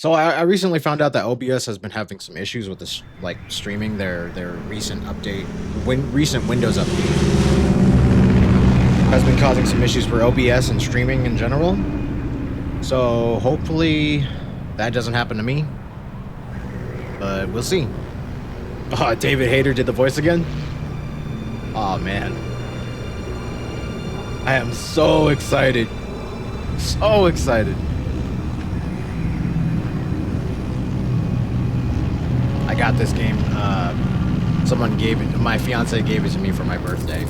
So I recently found out that OBS has been having some issues with this, like streaming their recent update, recent Windows update has been causing some issues for OBS and streaming in general. So hopefully that doesn't happen to me, but we'll see. Oh, David Hayter did the voice again. Oh man, I am so excited, so excited. I got this game. Someone gave it. My fiance gave it to me for my birthday.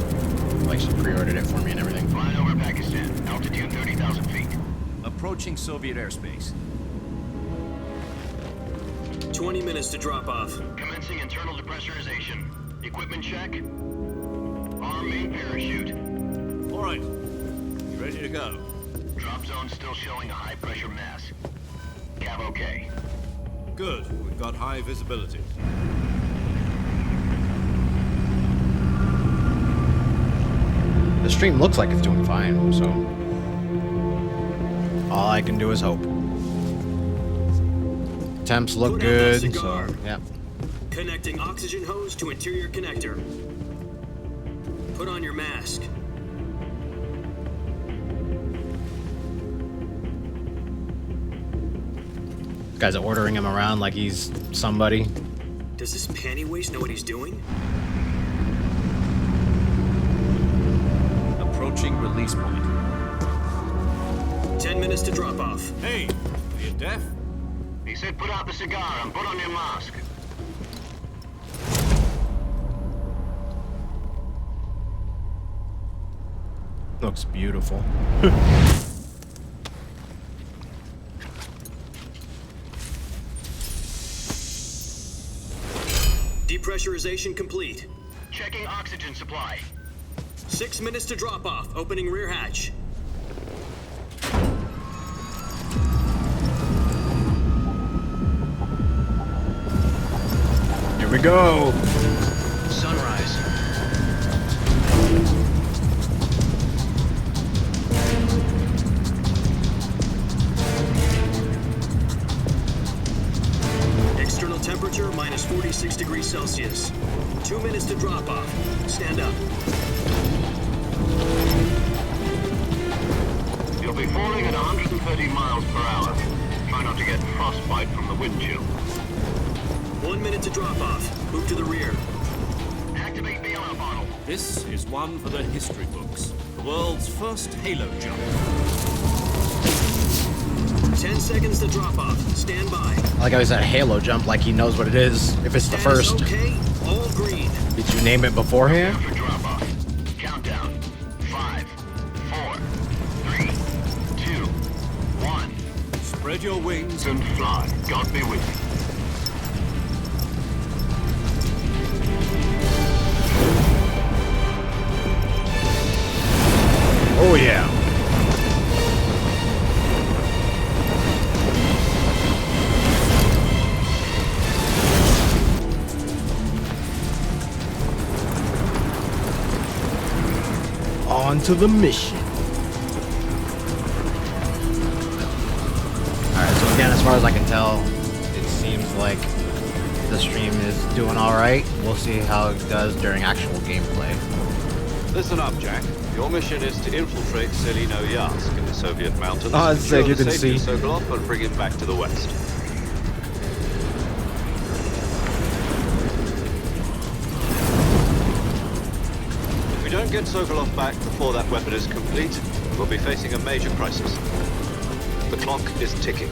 Like she pre-ordered it for me and everything. Flying over Pakistan. Altitude 30,000 feet. Approaching Soviet airspace. 20 minutes to drop off. Commencing internal depressurization. Equipment check. Arm main parachute. All right. You ready to go? Drop zone still showing a high pressure mass. Cav okay. Good. We've got high visibility. The stream looks like it's doing fine, so all I can do is hope. Temps look good, so yeah. Connecting oxygen hose to interior connector. Put on your mask. Guys are ordering him around like he's somebody. Does this panty waste know what he's doing? Approaching release point. 10 minutes to drop off. Hey, are you deaf? He said put out the cigar and put on your mask. Looks beautiful. Depressurization complete. Checking oxygen supply. 6 minutes to drop off. Opening rear hatch. Here we go. Sunrise. External temperature minus 46 degrees Celsius. 2 minutes to drop off. Stand up. You'll be falling at 130 miles per hour. Try not to get frostbite from the wind chill. 1 minute to drop off. Move to the rear. Activate the alarm bottle. This is one for the history books. The world's first halo jump. 10 seconds to drop off. Stand by. I like how he said halo jump like he knows what it is. If it's the Status first. Okay. All green. Did you name it beforehand? For drop off. Countdown. 5, 4, 3, 2, 1. Spread your wings And fly. God be with you. Oh yeah. On to the mission. Alright, so again, as far as I can tell, it seems like the stream is doing alright. We'll see how it does during actual gameplay. Listen up, Jack. Your mission is to infiltrate Selino Yask in the Soviet mountains. Oh, it's like you can ensure the see. safety of Sokolov and bring him back to the west. If we don't get Sokolov back before that weapon is complete, we'll be facing a major crisis. The clock is ticking.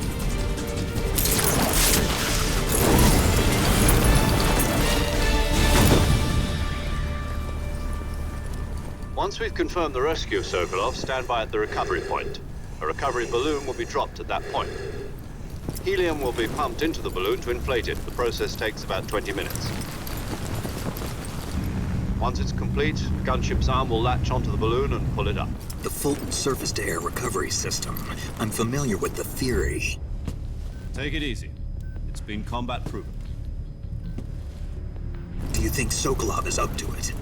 Once we've confirmed the rescue of Sokolov, stand by at the recovery point. A recovery balloon will be dropped at that point. Helium will be pumped into the balloon to inflate it. The process takes about 20 minutes. Once it's complete, the gunship's arm will latch onto the balloon and pull it up. The Fulton surface-to-air recovery system. I'm familiar with the theory. Take it easy. It's been combat proven. Do you think Sokolov is up to it?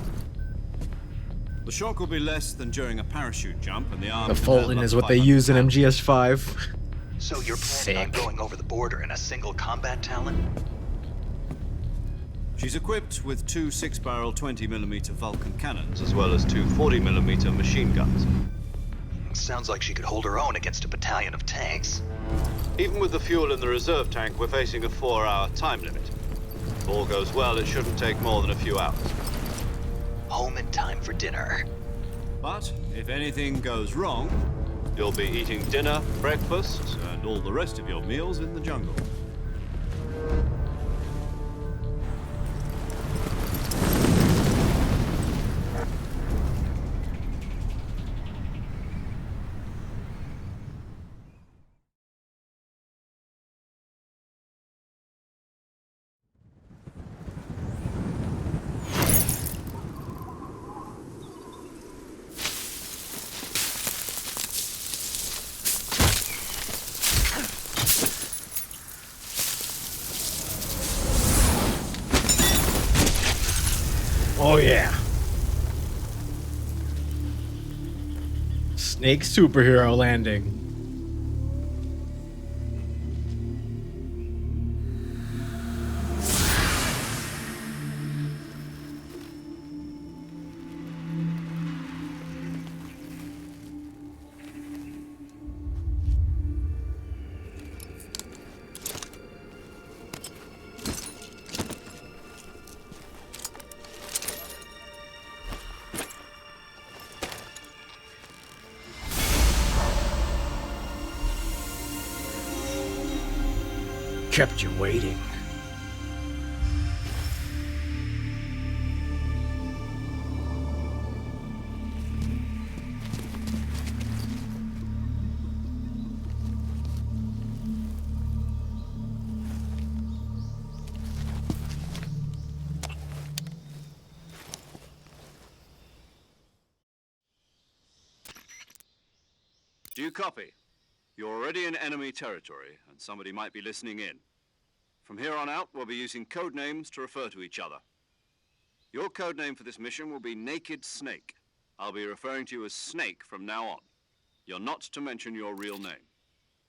The shock will be less than during a parachute jump, and the arm. The Fulton is what they use in MGS 5. So you're planning on Sick. going over the border in a single combat Talon? She's equipped with two 6-barrel 20mm Vulcan cannons. as well as two 40mm machine guns. Sounds like she could hold her own against a battalion of tanks. Even with the fuel in the reserve tank, we're facing a 4-hour time limit. If all goes well, it shouldn't take more than a few hours. Home in time for dinner. But if anything goes wrong, You'll be eating dinner, breakfast. and all the rest of your meals in the jungle. Oh yeah. Snake superhero landing. Kept you waiting. Do you copy? You're already in enemy territory, and somebody might be listening in. From here on out, we'll be using code names to refer to each other. Your code name for this mission will be Naked Snake. I'll be referring to you as Snake from now on. You're not to mention your real name.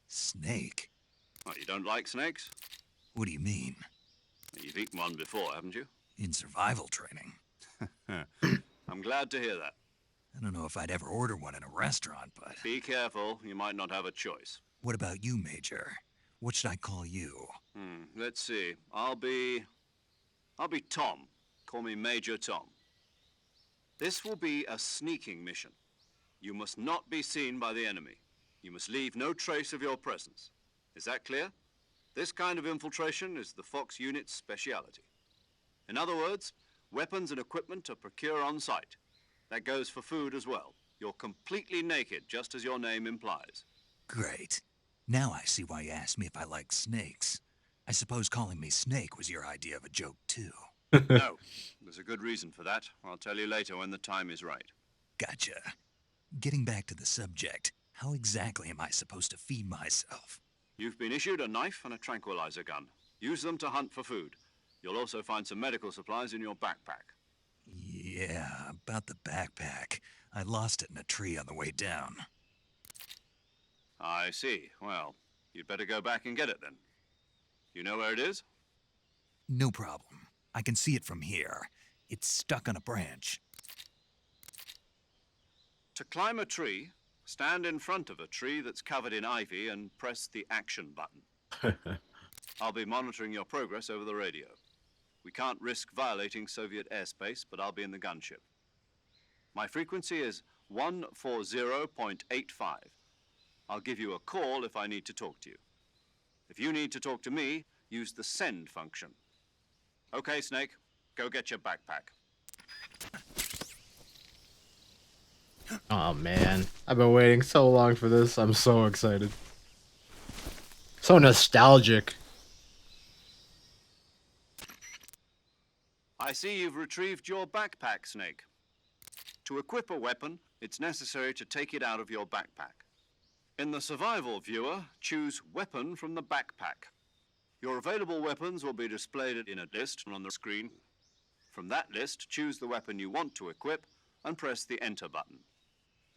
Snake? Oh, you don't like snakes? What do you mean? You've eaten one before, haven't you? In survival training? I'm glad to hear that. I don't know if I'd ever order one in a restaurant, but... Be careful, you might not have a choice. What about you, Major? What should I call you? Let's see. I'll be Tom. Call me Major Tom. This will be a sneaking mission. You must not be seen by the enemy. You must leave no trace of your presence. Is that clear? This kind of infiltration is the Fox unit's speciality. In other words, weapons and equipment are procured on site. That goes for food as well. You're completely naked, just as your name implies. Great. Now I see why you asked me if I like snakes. I suppose calling me Snake was your idea of a joke, too. No, there's a good reason for that. I'll tell you later when the time is right. Gotcha. Getting back to the subject, how exactly am I supposed to feed myself? You've been issued a knife and a tranquilizer gun. Use them to hunt for food. You'll also find some medical supplies in your backpack. Yeah, about the backpack. I lost it in a tree on the way down. I see. Well, you'd better go back and get it then. You know where it is? No problem. I can see it from here. It's stuck on a branch. To climb a tree, stand in front of a tree that's covered in ivy and press the action button. I'll be monitoring your progress over the radio. We can't risk violating Soviet airspace, but I'll be in the gunship. My frequency is 140.85. I'll give you a call if I need to talk to you. If you need to talk to me, use the send function. Okay, Snake, go get your backpack. Oh man, I've been waiting so long for this. I'm so excited. So nostalgic. I see you've retrieved your backpack, Snake. To equip a weapon, it's necessary to take it out of your backpack. In the survival viewer, choose Weapon from the backpack. Your available weapons will be displayed in a list on the screen. From that list, choose the weapon you want to equip and press the Enter button.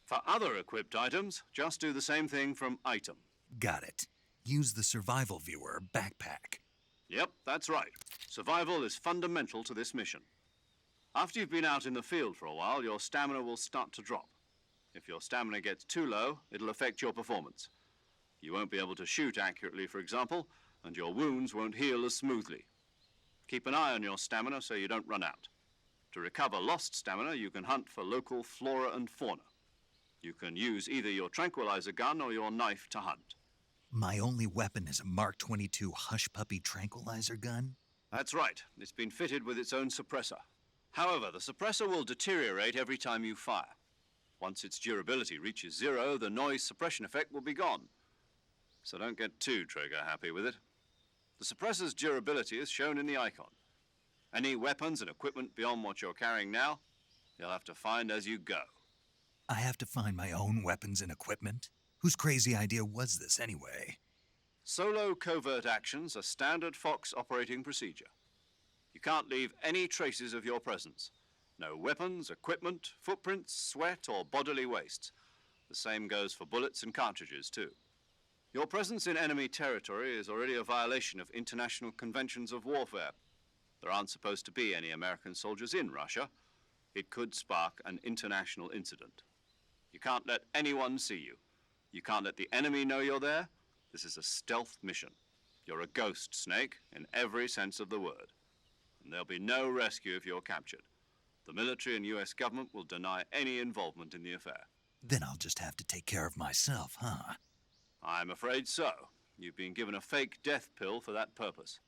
For other equipped items, just do the same thing from Item. Got it. Use the survival viewer backpack. Yep, that's right. Survival is fundamental to this mission. After you've been out in the field for a while, your stamina will start to drop. If your stamina gets too low, it'll affect your performance. You won't be able to shoot accurately, for example, and your wounds won't heal as smoothly. Keep an eye on your stamina so you don't run out. To recover lost stamina, you can hunt for local flora and fauna. You can use either your tranquilizer gun or your knife to hunt. My only weapon is a Mark 22 Hush Puppy tranquilizer gun? That's right. It's been fitted with its own suppressor. However, the suppressor will deteriorate every time you fire. Once its durability reaches 0, the noise suppression effect will be gone. So don't get too trigger-happy with it. The suppressor's durability is shown in the icon. Any weapons and equipment beyond what you're carrying now, you'll have to find as you go. I have to find my own weapons and equipment? Whose crazy idea was this anyway? Solo covert actions are standard Fox operating procedure. You can't leave any traces of your presence. No weapons, equipment, footprints, sweat, or bodily waste. The same goes for bullets and cartridges, too. Your presence in enemy territory is already a violation of international conventions of warfare. There aren't supposed to be any American soldiers in Russia. It could spark an international incident. You can't let anyone see you. You can't let the enemy know you're there. This is a stealth mission. You're a ghost, Snake, in every sense of the word. And there'll be no rescue if you're captured. The military and US government will deny any involvement in the affair. Then I'll just have to take care of myself, huh? I'm afraid so. You've been given a fake death pill for that purpose.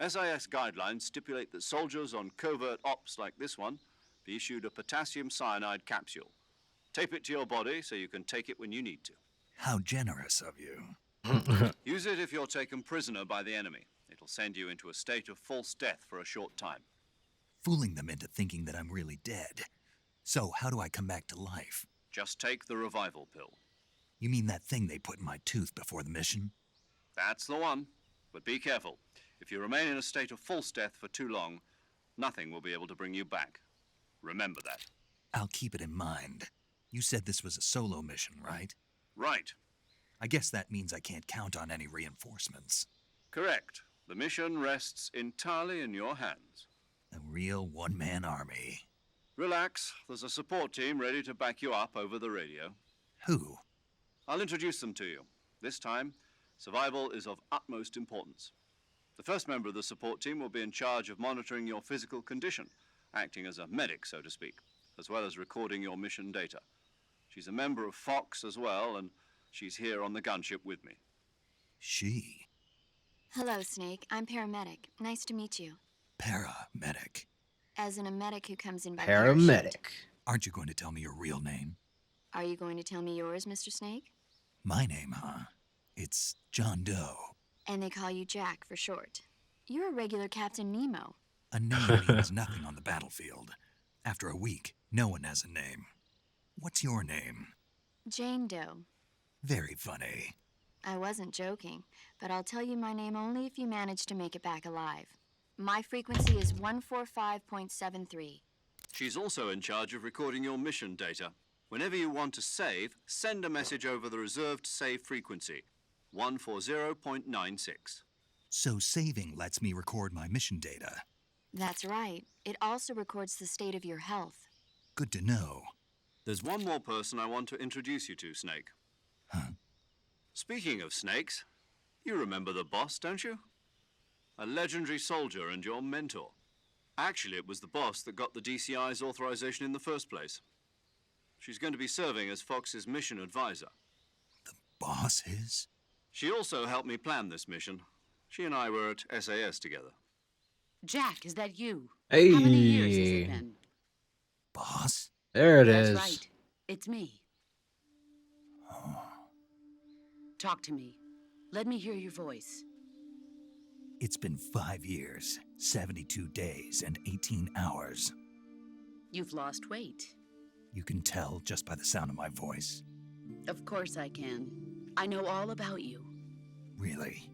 SIS guidelines stipulate that soldiers on covert ops like this one be issued a potassium cyanide capsule. Tape it to your body so you can take it when you need to. How generous of you. Use it if you're taken prisoner by the enemy. It'll send you into a state of false death for a short time. Fooling them into thinking that I'm really dead. So how do I come back to life? Just take the revival pill. You mean that thing they put in my tooth before the mission? That's the one. But be careful. If you remain in a state of false death for too long, nothing will be able to bring you back. Remember that. I'll keep it in mind. You said this was a solo mission, right? Right. I guess that means I can't count on any reinforcements. Correct. The mission rests entirely in your hands. A real one-man army. Relax. There's a support team ready to back you up over the radio. Who? I'll introduce them to you. This time, survival is of utmost importance. The first member of the support team will be in charge of monitoring your physical condition, acting as a medic, so to speak, as well as recording your mission data. She's a member of Fox as well, and she's here on the gunship with me. She? Hello, Snake. I'm paramedic. Nice to meet you. Paramedic. As in a medic who comes in by Paramedic. parachute. Aren't you going to tell me your real name? Are you going to tell me yours, Mr. Snake? My name, huh? It's John Doe. And they call you Jack for short. You're a regular Captain Nemo. A name means nothing on the battlefield. After a week, no one has a name. What's your name? Jane Doe. Very funny. I wasn't joking, but I'll tell you my name only if you manage to make it back alive. My frequency is 145.73. She's also in charge of recording your mission data. Whenever you want to save, send a message over the reserved save frequency, 140.96. So saving lets me record my mission data. That's right. It also records the state of your health. Good to know. There's one more person I want to introduce you to, Snake. Huh? Speaking of snakes, you remember the boss, don't you? A legendary soldier and your mentor. Actually, it was the boss that got the DCI's authorization in the first place. She's going to be serving as Fox's mission advisor. The boss is? She also helped me plan this mission. She and I were at SAS together. Jack, is that you? Hey. How many years has it been? Boss? There it That's is. right. It's me. Talk to me. Let me hear your voice. It's been 5 years, 72 days, and 18 hours. You've lost weight. You can tell just by the sound of my voice. Of course I can. I know all about you. Really?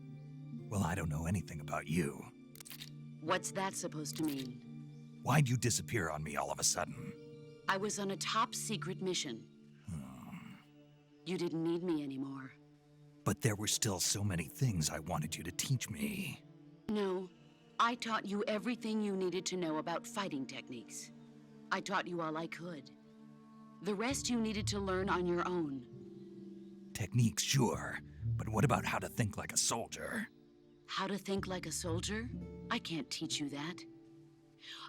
Well, I don't know anything about you. What's that supposed to mean? Why'd you disappear on me all of a sudden? I was on a top secret mission. You didn't need me anymore. But there were still so many things I wanted you to teach me. No, I taught you everything you needed to know about fighting techniques. I taught you all I could. The rest you needed to learn on your own. Techniques, sure, but what about how to think like a soldier? How to think like a soldier? I can't teach you that.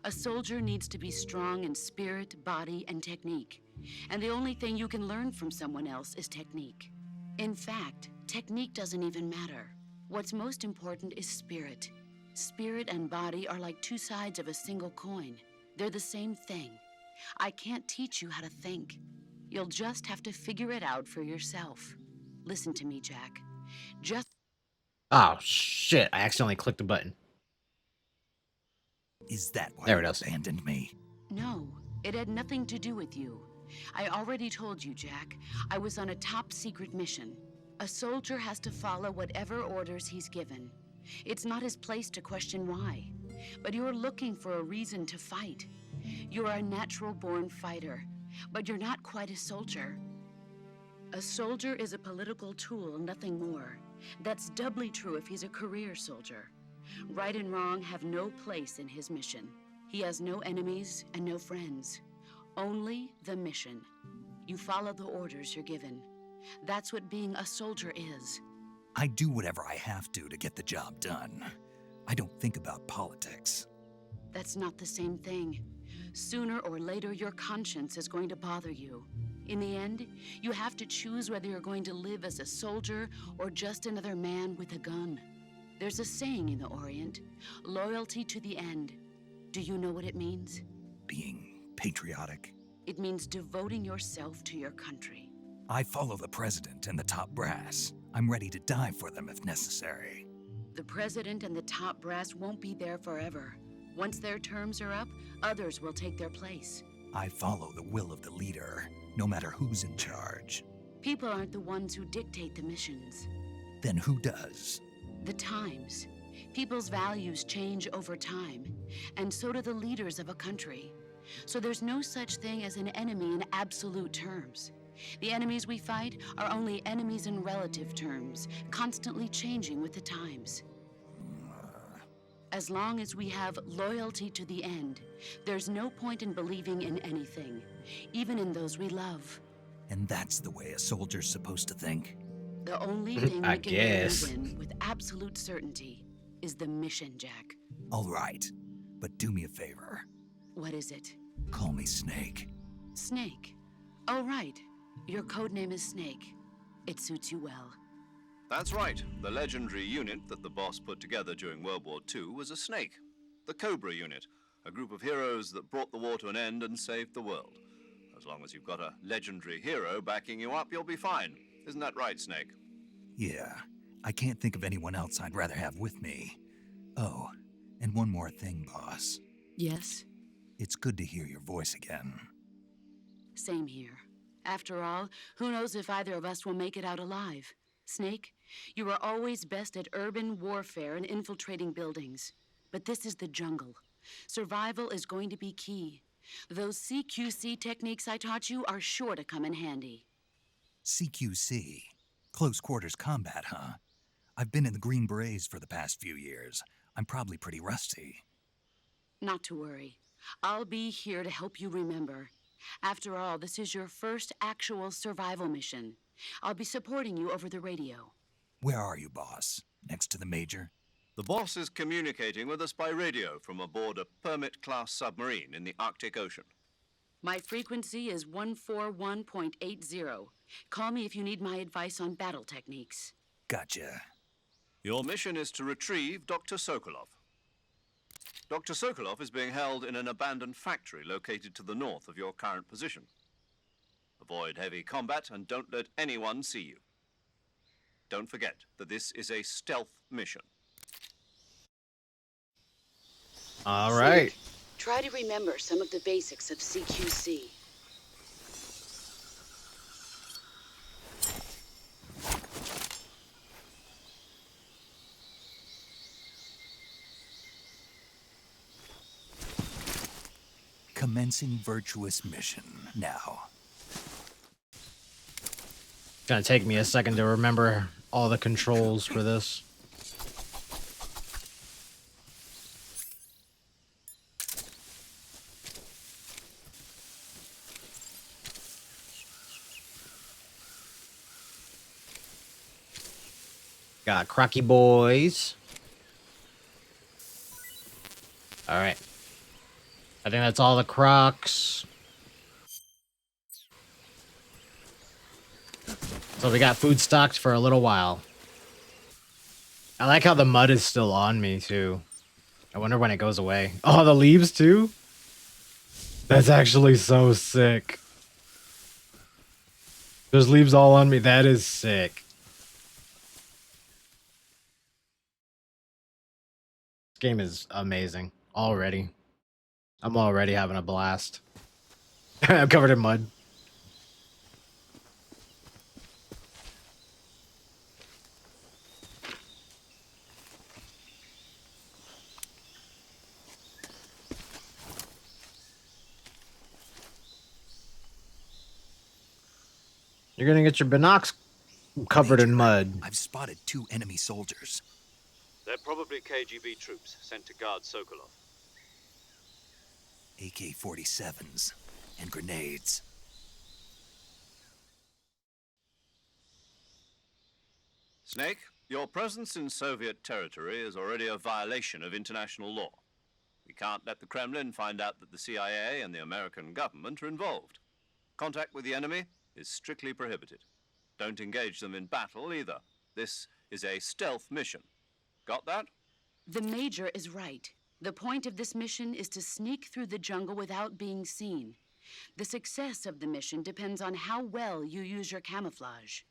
A soldier needs to be strong in spirit, body, and technique. And the only thing you can learn from someone else is technique. In fact, technique doesn't even matter. What's most important is spirit. Spirit and body are like two sides of a single coin. They're the same thing. I can't teach you how to think. You'll just have to figure it out for yourself. Listen to me, Jack. Just... Oh, shit. I accidentally clicked the button. Is that why There you it is. abandoned me? No, it had nothing to do with you. I already told you, Jack. I was on a top-secret mission. A soldier has to follow whatever orders he's given. It's not his place to question why. But you're looking for a reason to fight. You're a natural-born fighter, but you're not quite a soldier. A soldier is a political tool, nothing more. That's doubly true if he's a career soldier. Right and wrong have no place in his mission. He has no enemies and no friends. Only the mission. You follow the orders you're given. That's what being a soldier is. I do whatever I have to get the job done. I don't think about politics. That's not the same thing. Sooner or later, your conscience is going to bother you. In the end, you have to choose whether you're going to live as a soldier or just another man with a gun. There's a saying in the Orient, loyalty to the end. Do you know what it means? Being patriotic. It means devoting yourself to your country. I follow the president and the top brass. I'm ready to die for them if necessary. The president and the top brass won't be there forever. Once their terms are up, others will take their place. I follow the will of the leader, no matter who's in charge. People aren't the ones who dictate the missions. Then who does? The times. People's values change over time, and so do the leaders of a country. So there's no such thing as an enemy in absolute terms. The enemies we fight are only enemies in relative terms, constantly changing with the times. As long as we have loyalty to the end, there's no point in believing in anything, even in those we love. And that's the way a soldier's supposed to think? The only thing I we can guess. believe in with absolute certainty is the mission, Jack. All right, but do me a favor. What is it? Call me Snake. Snake. Oh, right. Your codename is Snake. It suits you well. That's right. The legendary unit that the boss put together during World War II was a snake. The Cobra unit, a group of heroes that brought the war to an end and saved the world. As long as you've got a legendary hero backing you up, you'll be fine. Isn't that right, Snake? Yeah, I can't think of anyone else I'd rather have with me. Oh, and one more thing, boss. Yes? It's good to hear your voice again. Same here. After all, who knows if either of us will make it out alive? Snake, you are always best at urban warfare and infiltrating buildings. But this is the jungle. Survival is going to be key. Those CQC techniques I taught you are sure to come in handy. CQC? Close quarters combat, huh? I've been in the Green Berets for the past few years. I'm probably pretty rusty. Not to worry. I'll be here to help you remember. After all, this is your first actual survival mission. I'll be supporting you over the radio. Where are you, boss? Next to the Major? The boss is communicating with us by radio from aboard a Permit-class submarine in the Arctic Ocean. My frequency is 141.80. Call me if you need my advice on battle techniques. Gotcha. Your mission is to retrieve Dr. Sokolov. Dr. Sokolov is being held in an abandoned factory located to the north of your current position. Avoid heavy combat and don't let anyone see you. Don't forget that this is a stealth mission. All right. Try to remember some of the basics of CQC. Commencing virtuous mission now. It's gonna take me a second to remember all the controls for this. Got crocky boys. All right. I think that's all the crocs. So we got food stocked for a little while. I like how the mud is still on me, too. I wonder when it goes away. Oh, the leaves, too? That's actually so sick. There's leaves all on me. That is sick. This game is amazing. Already. I'm already having a blast. I'm covered in mud. You're gonna get your binocs covered in mud. I've spotted 2 enemy soldiers. They're probably KGB troops sent to guard Sokolov. AK-47s and grenades. Snake, your presence in Soviet territory is already a violation of international law. We can't let the Kremlin find out that the CIA and the American government are involved. Contact with the enemy is strictly prohibited. Don't engage them in battle either. This is a stealth mission. Got that? The Major is right. The point of this mission is to sneak through the jungle without being seen. The success of the mission depends on how well you use your camouflage.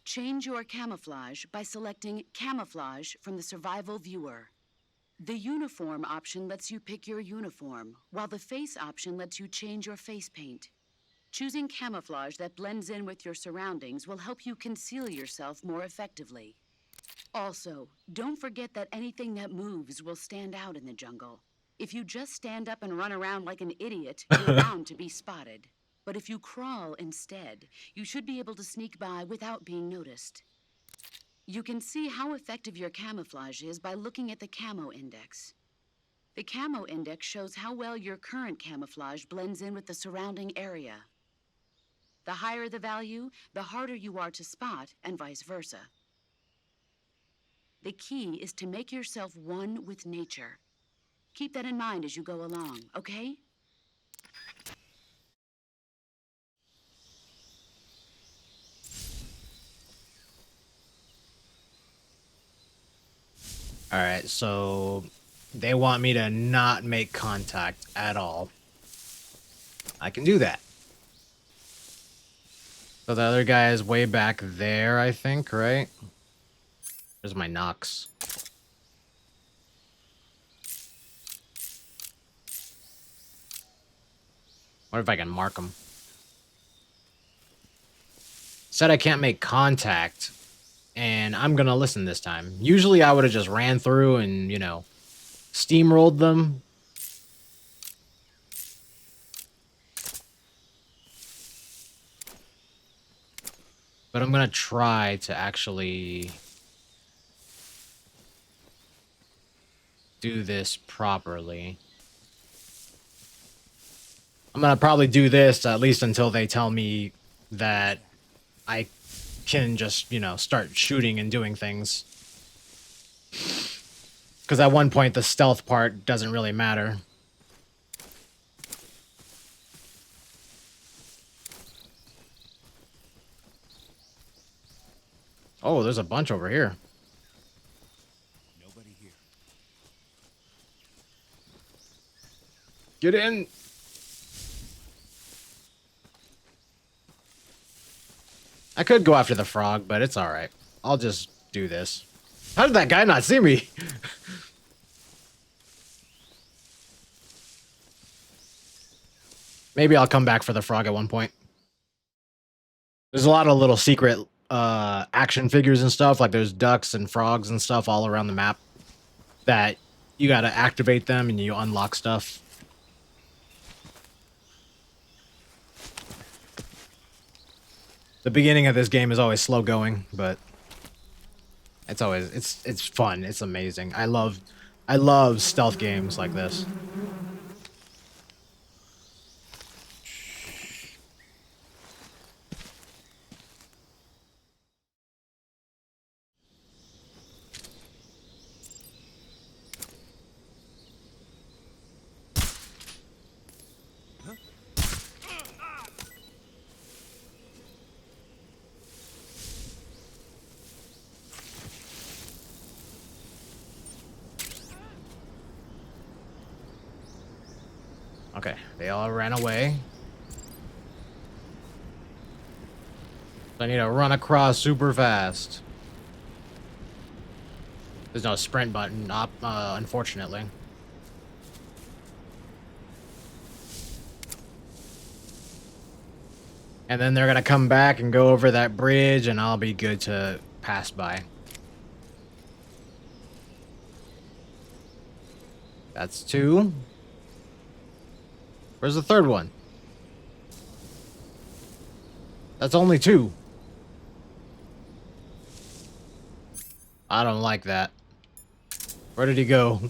Change your camouflage by selecting Camouflage from the Survival Viewer. The Uniform option lets you pick your uniform, while the Face option lets you change your face paint. Choosing camouflage that blends in with your surroundings will help you conceal yourself more effectively. Also, don't forget that anything that moves will stand out in the jungle. If you just stand up and run around like an idiot, you're bound to be spotted. But if you crawl instead, you should be able to sneak by without being noticed. You can see how effective your camouflage is by looking at the Camo Index. The Camo Index shows how well your current camouflage blends in with the surrounding area. The higher the value, the harder you are to spot, and vice versa. The key is to make yourself one with nature. Keep that in mind as you go along, okay? Alright, so they want me to not make contact at all. I can do that. So the other guy is way back there, I think, right? There's my Nox. What if I can mark him? Said I can't make contact, and I'm gonna listen this time. Usually I would have just ran through and, you know, steamrolled them. But I'm gonna try to actually do this properly. I'm gonna probably do this at least until they tell me that I can just, you know, start shooting and doing things. Because at one point the stealth part doesn't really matter. Oh, there's a bunch over here. Nobody here. Get in. I could go after the frog, but it's alright. I'll just do this. How did that guy not see me? Maybe I'll come back for the frog at one point. There's a lot of little secret action figures and stuff. Like there's ducks and frogs and stuff all around the map that you gotta activate them and you unlock stuff. The beginning of this game is always slow going, but It's always it's fun. It's amazing. I love stealth games like this. Okay, they all ran away. I need to run across super fast. There's no sprint button, unfortunately. And then they're gonna come back and go over that bridge, and I'll be good to pass by. That's 2. Where's the third one? That's only 2. I don't like that. Where did he go?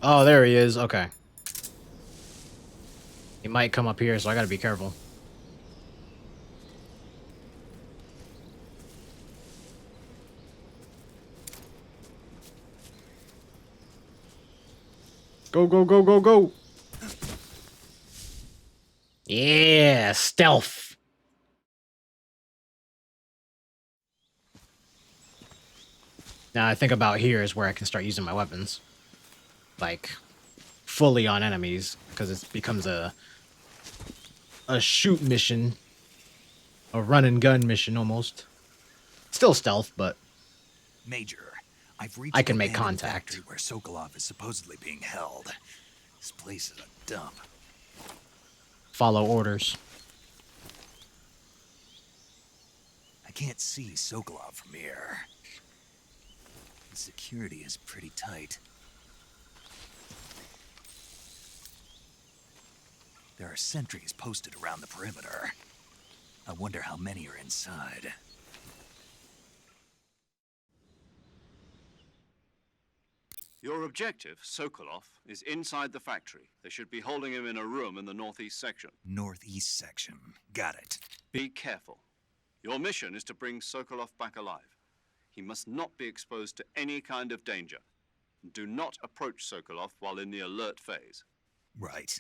Oh, there he is. Okay. He might come up here, so I gotta be careful. Go, go, go, go, go. Yeah, stealth. Now I think about here is where I can start using my weapons. Like, fully on enemies, because it becomes a shoot mission. A run and gun mission, almost. Still stealth, but... Major, I've reached I can the make abandoned contact. factory where Sokolov is supposedly being held. This place is a dump. Follow orders. I can't see Sokolov from here. The security is pretty tight. There are sentries posted around the perimeter. I wonder how many are inside. Your objective, Sokolov, is inside the factory. They should be holding him in a room in the northeast section. Northeast section. Got it. Be careful. Your mission is to bring Sokolov back alive. He must not be exposed to any kind of danger. Do not approach Sokolov while in the alert phase. Right.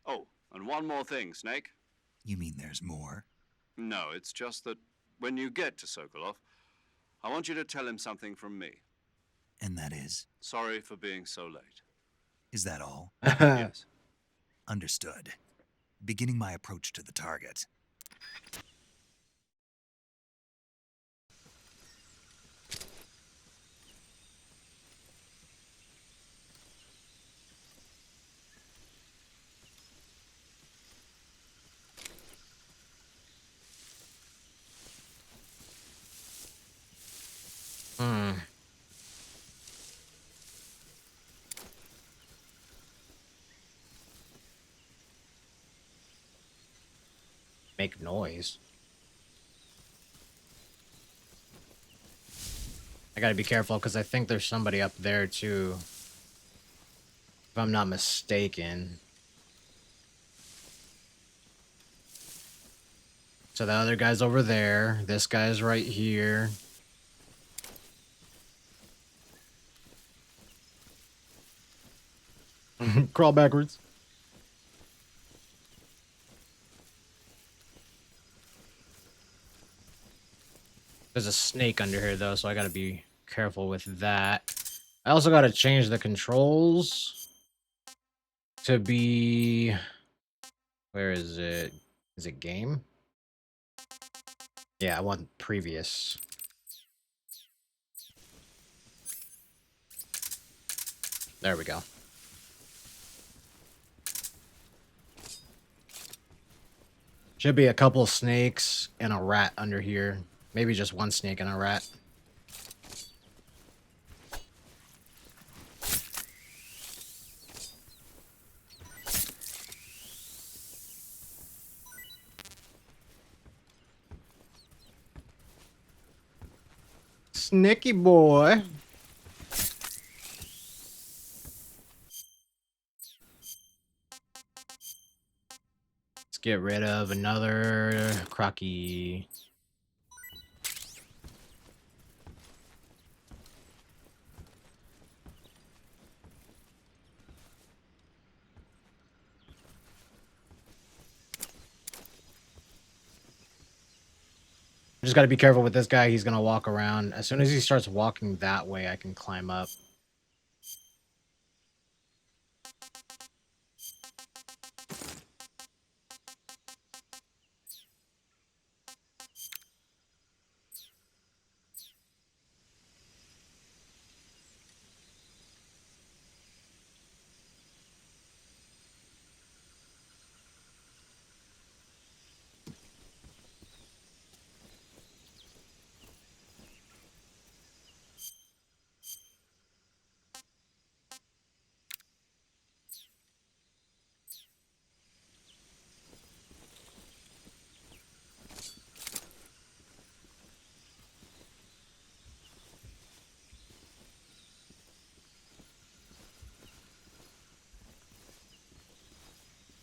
Oh, and one more thing, Snake. You mean there's more? No, it's just that when you get to Sokolov, I want you to tell him something from me. And that is? Sorry for being so late. Is that all? Yes. Understood. Beginning my approach to the target. Make noise. I gotta be careful because I think there's somebody up there too. If I'm not mistaken. So the other guy's over there. This guy's right here. Crawl backwards. There's a snake under here, though, so I gotta be careful with that. I also gotta change the controls to be... Where is it? Is it game? Yeah, I want previous. There we go. Should be a couple of snakes and a rat under here. Maybe just one snake and a rat. Snicky boy. Let's get rid of another crocky. Just got to be careful with this guy. He's going to walk around. As soon as he starts walking that way, I can climb up.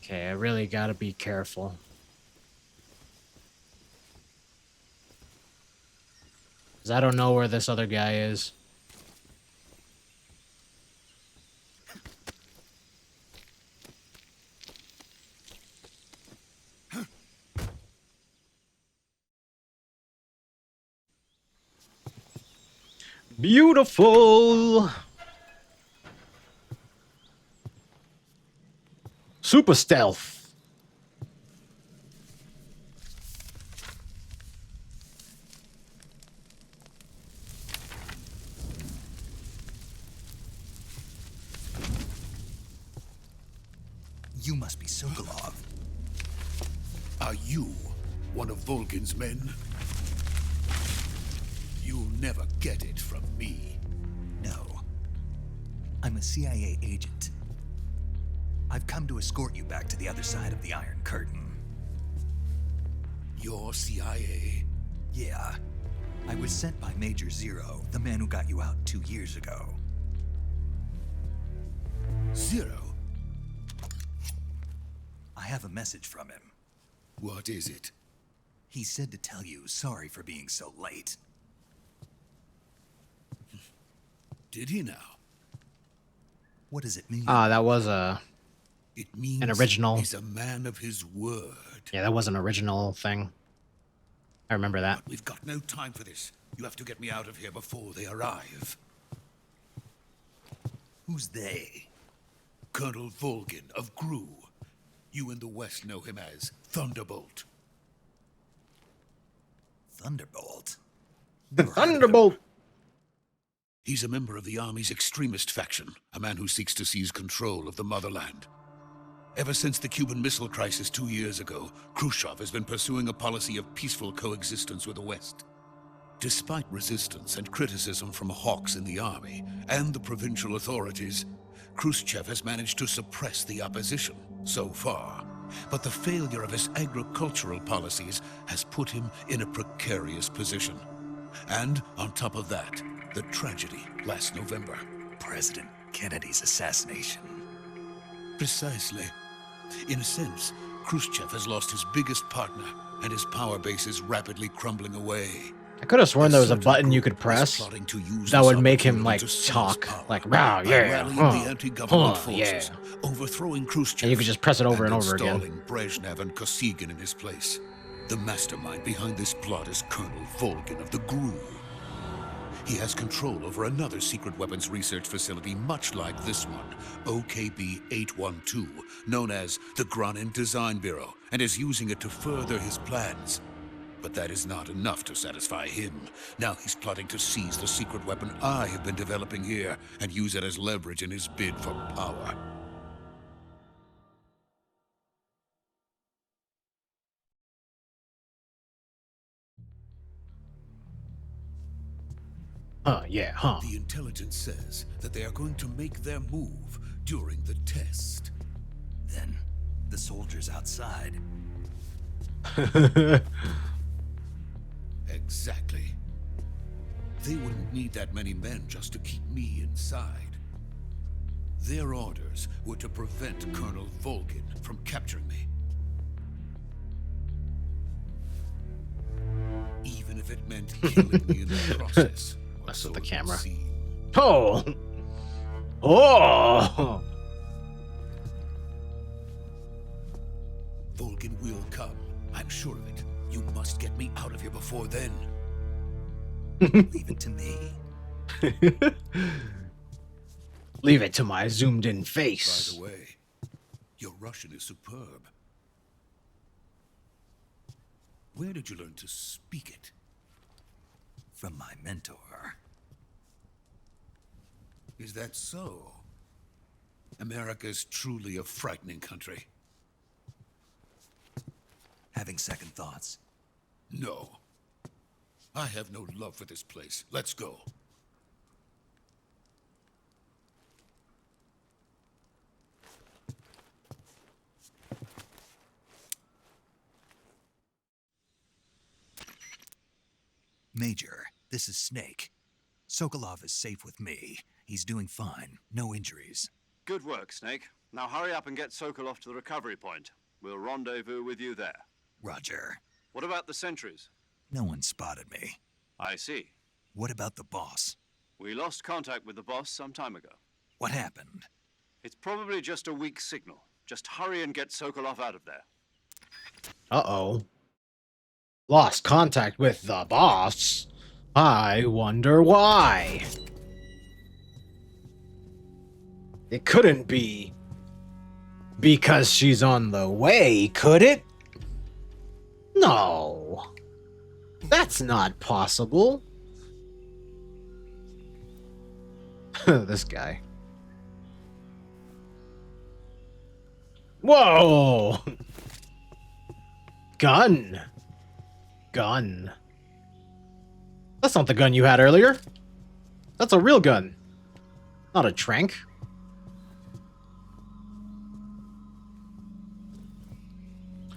Okay, I really gotta be careful. Because I don't know where this other guy is. Beautiful! Super stealth. You must be Sokolov. Are you one of Volgin's men? You'll never get it from me. No. I'm a CIA agent. I've come to escort you back to the other side of the Iron Curtain. You're CIA? Yeah. I was sent by Major Zero, the man who got you out 2 years ago. Zero? I have a message from him. What is it? He said to tell you sorry for being so late. Did he now? What does it mean? Ah, that was It means an original. he's a man of his word. Yeah, that was an original thing. I remember that. But we've got no time for this. You have to get me out of here before they arrive. Who's they? Colonel Volgin of GRU. You in the West know him as Thunderbolt. Thunderbolt? The Thunderbolt! He's a member of the Army's extremist faction, a man who seeks to seize control of the motherland. Ever since the Cuban Missile Crisis 2 years ago, Khrushchev has been pursuing a policy of peaceful coexistence with the West. Despite resistance and criticism from hawks in the army and the provincial authorities, Khrushchev has managed to suppress the opposition so far. But the failure of his agricultural policies has put him in a precarious position. And on top of that, the tragedy last November. President Kennedy's assassination. Precisely. In a sense, Khrushchev has lost his biggest partner, and his power base is rapidly crumbling away. I could have sworn there was a button you could press that would make him like talk, like "Wow, yeah, yeah," overthrowing Khrushchev, and you could just press it over and over again. Installing Brezhnev and Kosygin in his place. The mastermind behind this plot is Colonel Volgin of the GRU. He has control over another secret weapons research facility much like this one, OKB-812, known as the Granin Design Bureau, and is using it to further his plans. But that is not enough to satisfy him. Now he's plotting to seize the secret weapon I have been developing here and use it as leverage in his bid for power. Yeah. The intelligence says that they are going to make their move during the test. Then, the soldiers outside. Exactly. They wouldn't need that many men just to keep me inside. Their orders were to prevent Colonel Volgin from capturing me. Even if it meant killing me in the process. Mess So with the it would camera. seem. Oh! Oh! Volgin will come. I'm sure of it. You must get me out of here before then. Leave it to me. Leave it to my zoomed in By face. the way, your Russian is superb. Where did you learn to speak it? From my mentor. Is that so? America's truly a frightening country. Having second thoughts. No. I have no love for this place. Let's go. Major, this is Snake. Sokolov is safe with me. He's doing fine. No injuries. Good work, Snake. Now hurry up and get Sokolov to the recovery point. We'll rendezvous with you there. Roger. What about the sentries? No one spotted me. I see. What about the boss? We lost contact with the boss some time ago. What happened? It's probably just a weak signal. Just hurry and get Sokolov out of there. Uh-oh. Lost contact with the boss. I wonder why. It couldn't be because she's on the way, could it? No. That's not possible. This guy. Whoa! Gun. Gun. That's not the gun you had earlier. That's a real gun. Not a trank.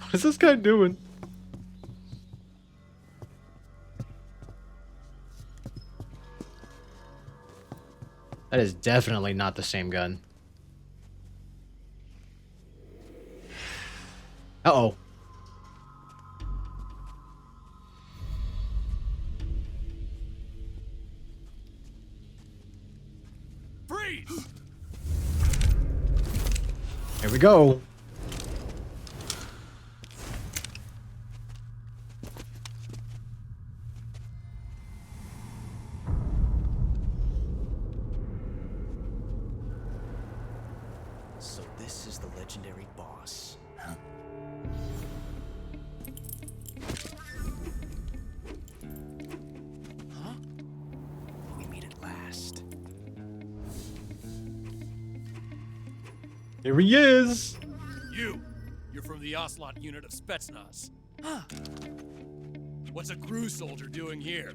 What is this guy doing? That is definitely not the same gun. Uh-oh. Freeze! Here we go. So this is the legendary boss. Huh? Huh? We meet at last. Here he is. You're from the Ocelot unit of Spetsnaz. What's a crew soldier doing here?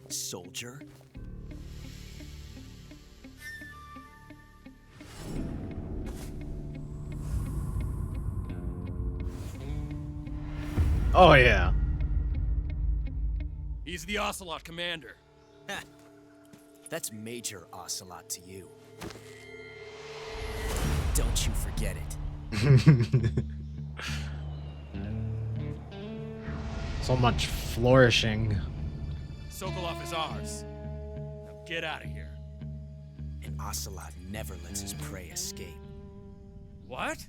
Soldier? Oh, yeah. He's the Ocelot commander. That's Major Ocelot to you. Don't you forget it. So much flourishing. Sokolov is ours. Now get out of here. And Ocelot never lets his prey escape. What?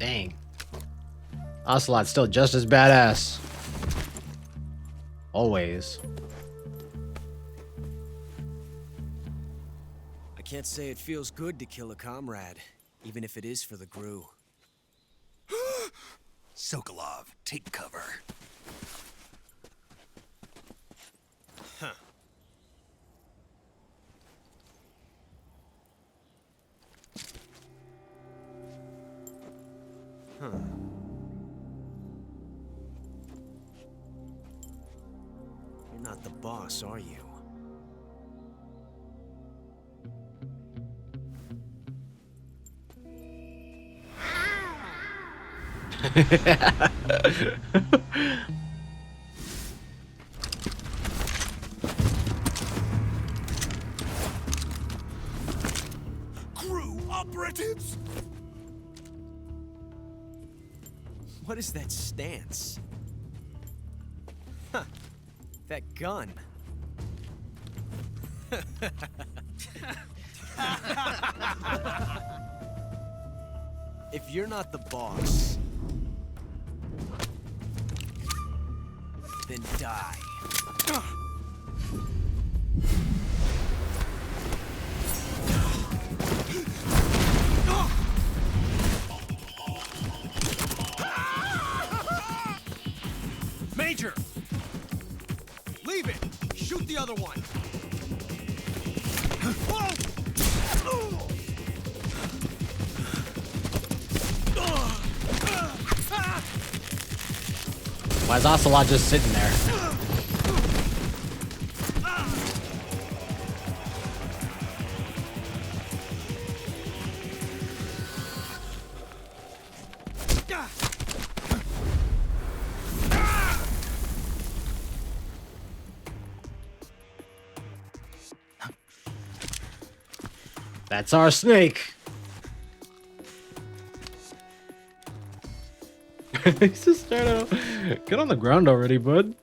Dang. Ocelot's still just as badass. Always. I can't say it feels good to kill a comrade, even if it is for the GRU. Sokolov, take cover. Huh. Huh. You're not the boss, are you? GRU operatives! What is that stance? Huh. That gun. If you're not the boss, then die. Major! Leave it! Shoot the other one! Why is Ocelot just sitting there? That's our snake. He's just starting to get on the ground already, bud.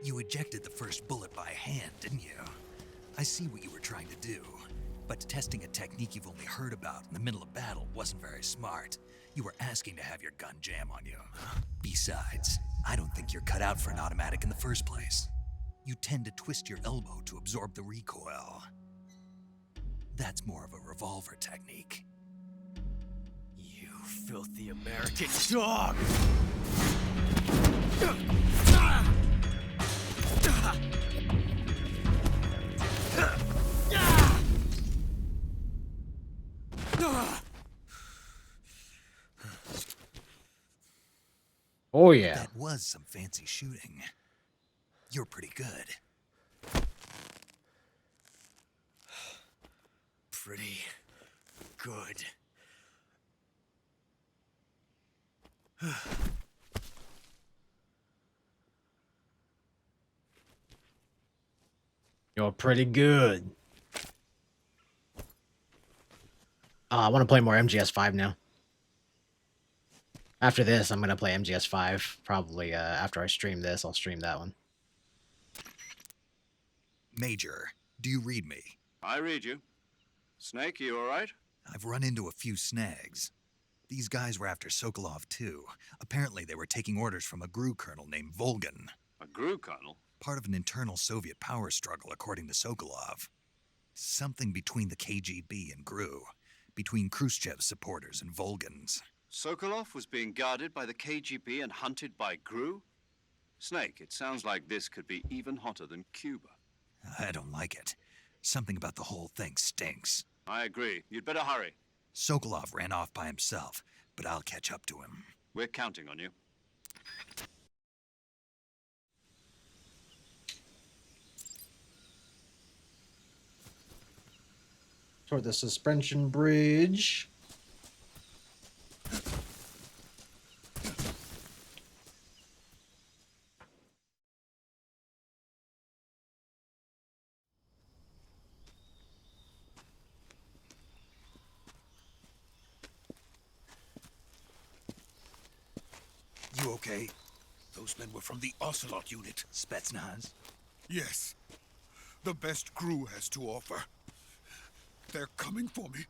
You ejected the first bullet by hand, didn't you? I see what you were trying to do, but testing a technique you've only heard about in the middle of battle wasn't very smart. You were asking to have your gun jam on you. Besides, I don't think you're cut out for an automatic in the first place. You tend to twist your elbow to absorb the recoil. That's more of a revolver technique. You filthy American dog! Oh yeah. That was some fancy shooting. You're pretty good. Pretty good. You're pretty good. I want to play more MGS 5 now. After this, I'm going to play MGS 5. Probably after I stream this, I'll stream that one. Major, do you read me? I read you. Snake, you all right? I've run into a few snags. These guys were after Sokolov too. Apparently they were taking orders from a GRU colonel named Volgan. A GRU colonel? Part of an internal Soviet power struggle, according to Sokolov. Something between the KGB and GRU. Between Khrushchev's supporters and Volgan's. Sokolov was being guarded by the KGB and hunted by GRU? Snake, it sounds like this could be even hotter than Cuba. I don't like it. Something about the whole thing stinks. I agree. You'd better hurry. Sokolov ran off by himself, but I'll catch up to him. We're counting on you. Toward the suspension bridge. okay? Those men were from the Ocelot unit. Spetsnaz? Yes. The best crew has to offer. They're coming for me.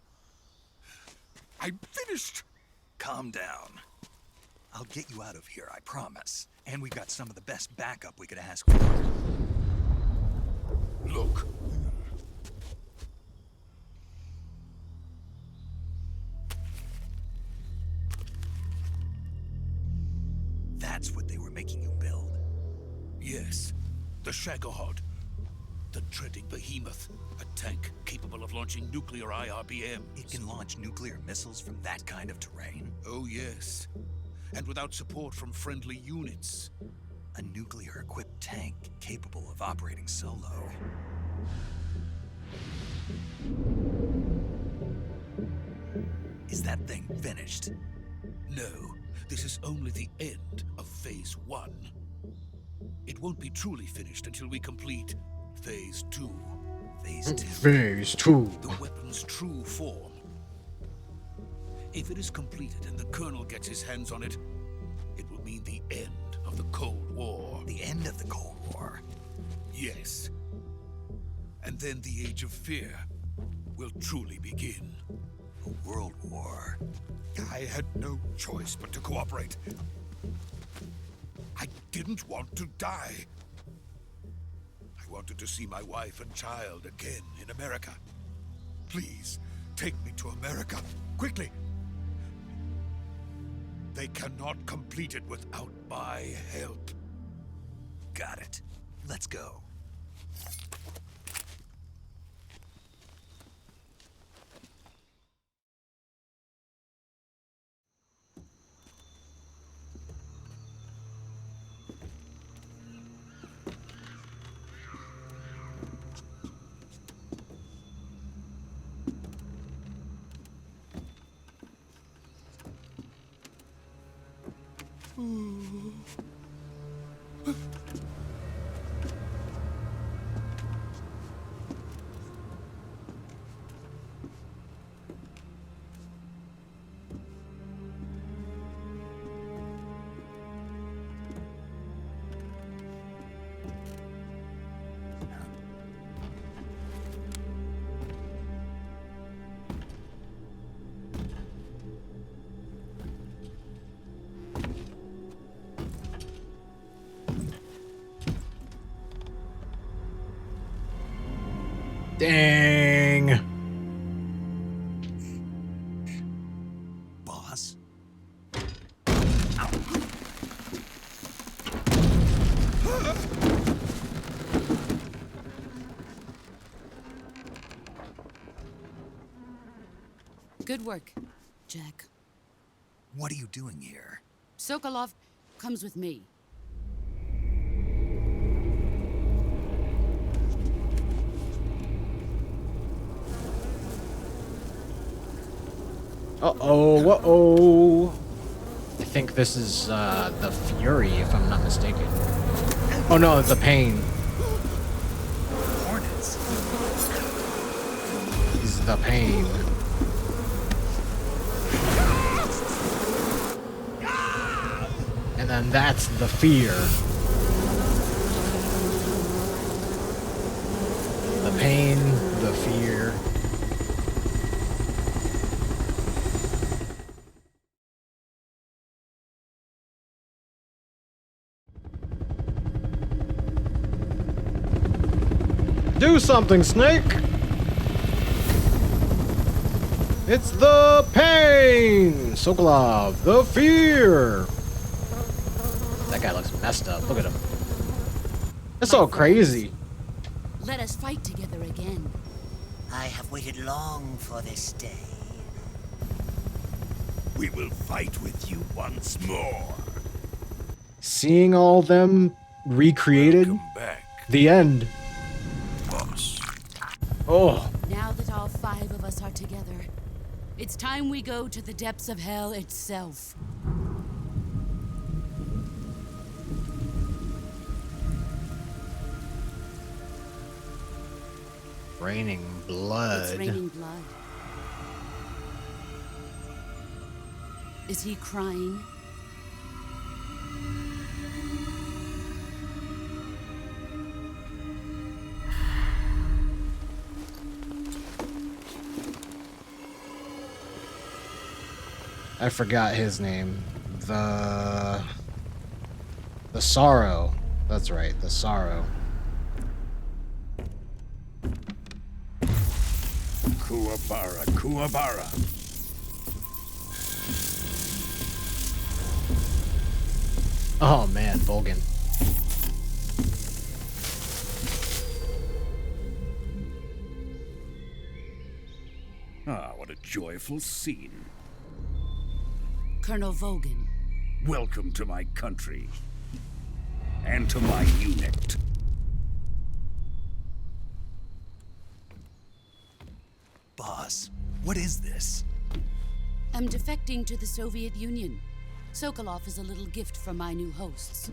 I'm finished. Calm down. I'll get you out of here, I promise. And we've got some of the best backup we could ask for. Look. That's what they were making you build? Yes. The Shagohod. The dreaded behemoth. A tank capable of launching nuclear IRBMs. It can launch nuclear missiles from that kind of terrain? Oh, yes. And without support from friendly units. A nuclear-equipped tank capable of operating solo. Is that thing finished? No, this is only the end of Phase 1. It won't be truly finished until we complete Phase 2. Phase 2? Phase 2. The weapon's true form. If it is completed and the Colonel gets his hands on it, it will mean the end of the Cold War. The end of the Cold War? Yes. And then the Age of Fear will truly begin. A world war? I had no choice but to cooperate. I didn't want to die. I wanted to see my wife and child again in America. Please, take me to America, quickly. They cannot complete it without my help. Got it. Let's go. Dang. Boss? Good work, Jack. What are you doing here? Sokolov comes with me. Uh-oh, uh-oh. I think this is, the Fury, if I'm not mistaken. Oh no, the Pain. Hornets. He's the Pain. And then that's the Fear. The Pain, the Fear. Do something, Snake! It's the Pain! Sokolov, the Fear! That guy looks messed up. Look at him. That's so crazy. Let us fight together again. I have waited long for this day. We will fight with you once more. Seeing all them recreated, Welcome back, the end. boss. Oh, Now that all 5 of us are together, it's time we go to the depths of hell itself. raining blood. It's raining blood. Is he crying? I forgot his name. The Sorrow. That's right, the Sorrow. Kuwabara, Kuwabara. Oh man, Volgan. Ah, what a joyful scene. Colonel Vogan. Welcome to my country. And to my unit. Boss, what is this? I'm defecting to the Soviet Union. Sokolov is a little gift from my new hosts.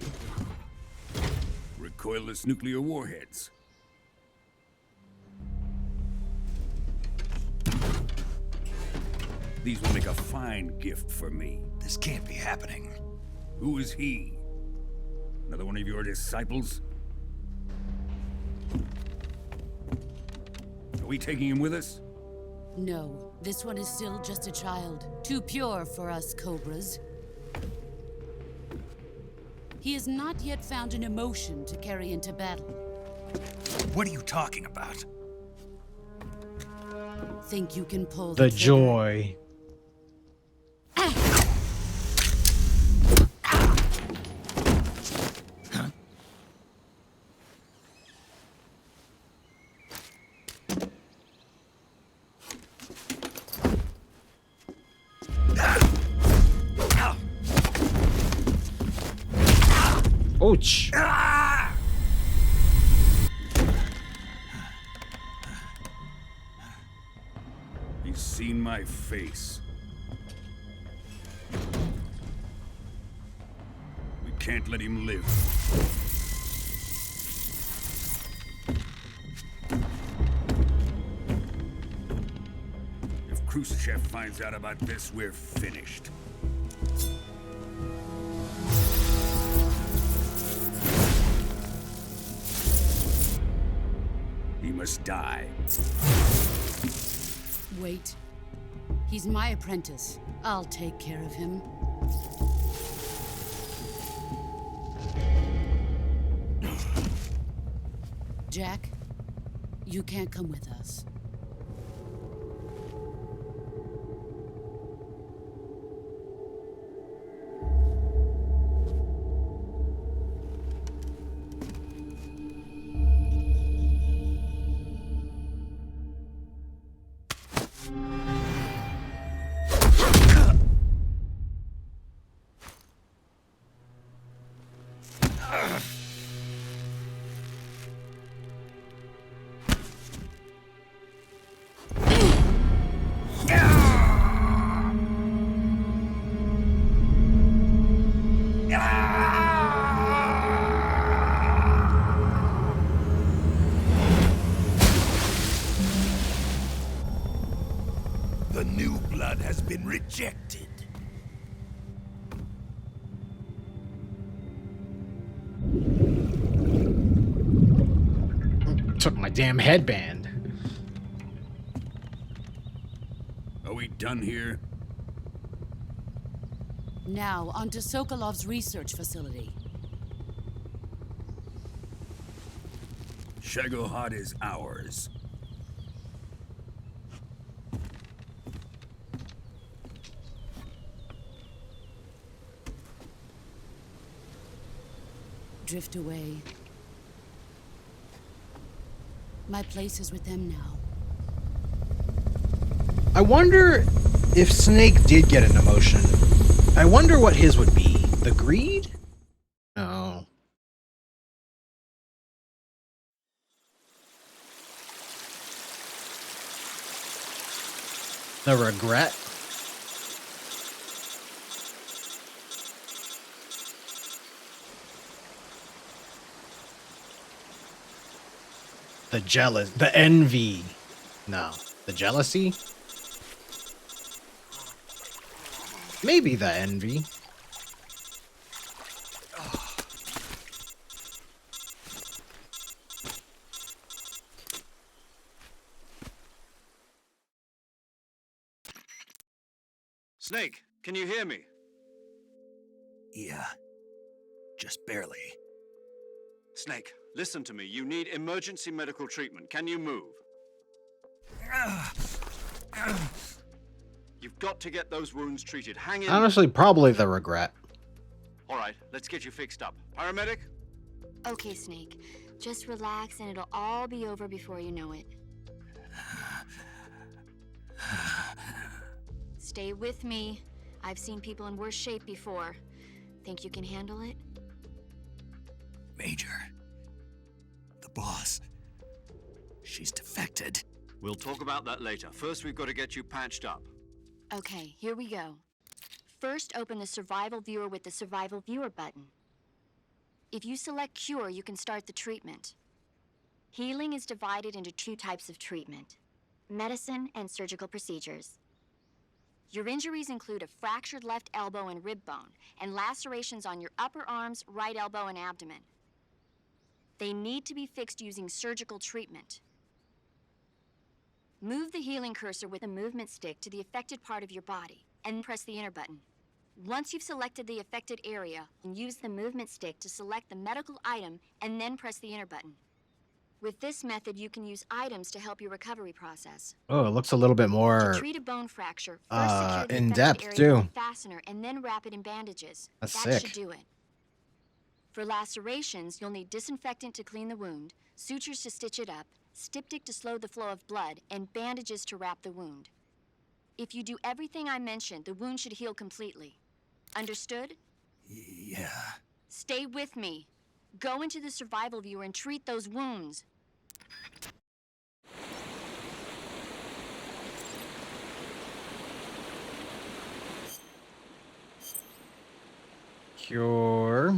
Recoilless nuclear warheads. These will make a fine gift for me. This can't be happening. Who is he? Another one of your disciples? Are we taking him with us? No, this one is still just a child. Too pure for us Cobras. He has not yet found an emotion to carry into battle. What are you talking about? Think you can pull The trigger? joy. Ouch. He's seen my face. We can't let him live. If Khrushchev finds out about this, we're finished. He must die. Wait. He's my apprentice. I'll take care of him. Jack, you can't come with us. The new blood has been rejected. Took my damn headband. Are we done here? Now, onto Sokolov's research facility. Shagohod is ours. Drift away. My place is with them now. I wonder if Snake did get an emotion. I wonder what his would be. The greed? No. The regret? The jealous, the envy. No, the jealousy? Maybe the envy. Snake, Can you hear me? Yeah. Just barely. Snake, listen to me. You need emergency medical treatment. Can you move? You've got to get those wounds treated. Hang in. Honestly, probably the regret. All right, let's get you fixed up. Paramedic? Okay, Snake. Just relax and it'll all be over before you know it. Stay with me. I've seen people in worse shape before. Think you can handle it? Major. The boss. She's defected. We'll talk about that later. First, we've got to get you patched up. Okay, here we go. First, open the Survival Viewer with the Survival Viewer button. If you select Cure, you can start the treatment. Healing is divided into 2 types of treatment: medicine and surgical procedures. Your injuries include a fractured left elbow and rib bone, and lacerations on your upper arms, right elbow, and abdomen. They need to be fixed using surgical treatment. Move the healing cursor with a movement stick to the affected part of your body, and press the enter button. Once you've selected the affected area, use the movement stick to select the medical item, and then press the enter button. With this method, you can use items to help your recovery process. Oh, it looks a little bit more To treat a bone fracture, first secure the in affected depth area too. with a fastener and then wrap it in bandages. That's that sick. should do it. For lacerations, you'll need disinfectant to clean the wound, sutures to stitch it up, styptic to slow the flow of blood, and bandages to wrap the wound. If you do everything I mentioned, the wound should heal completely. Understood? Yeah. Stay with me. Go into the survival viewer and treat those wounds. Cure.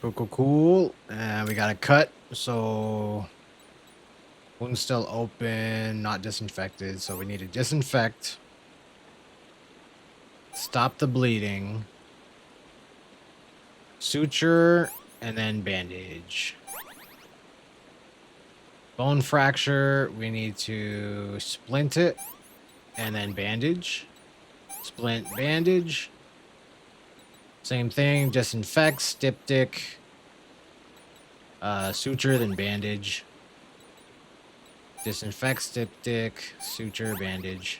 Cool. And we got a cut, so wound's still open, not disinfected, so we need to disinfect. Stop the bleeding. Suture, and then bandage. Bone fracture, we need to splint it, and then bandage. Splint, bandage. Same thing, disinfect, styptic, suture, then bandage. Disinfect, styptic, suture, bandage.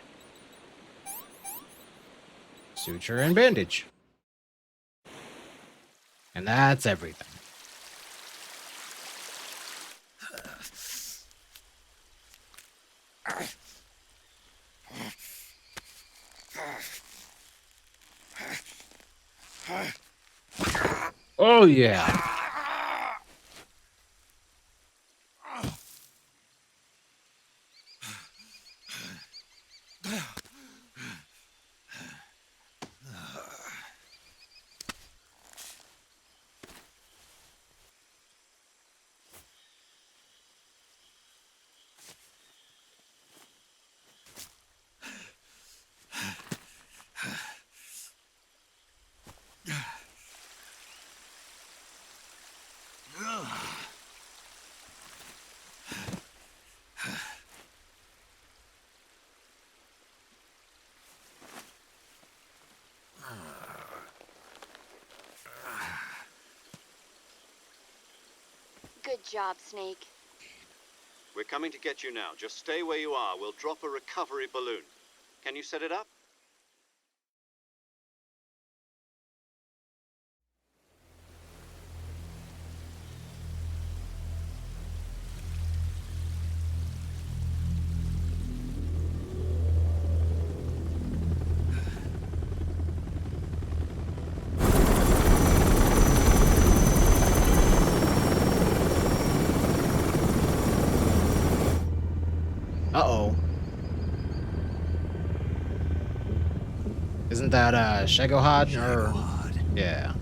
Suture, and bandage. And that's everything. Oh yeah. Good job, Snake. We're coming to get you now. Just stay where you are. We'll drop a recovery balloon. Can you set it up? Uh-oh. Isn't that Shagohod? Or yeah.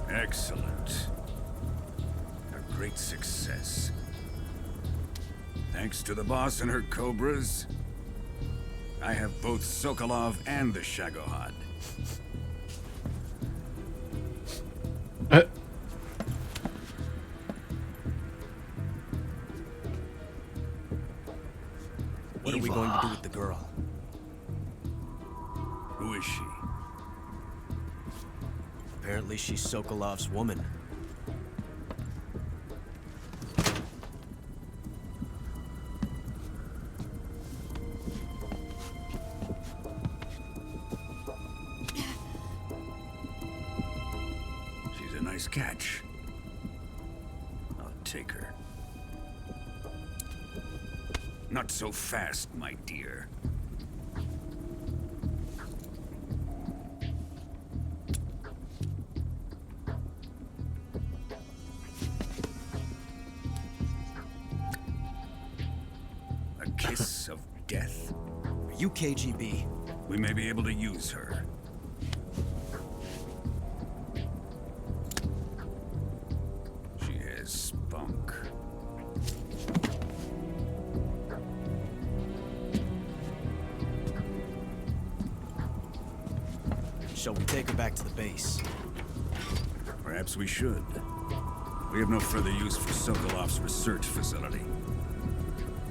Excellent. A great success. Thanks to the boss and her cobras, I have both Sokolov and the Shagohod. What are we going to do with the girl? Who is she? Apparently she's Sokolov's woman. She's a nice catch. I'll take her. Not so fast, my dear. A kiss of death? Are you KGB? We may be able to use her. She has spunk. Shall we take her back to the base? Perhaps we should. We have no further use for Sokolov's research facility.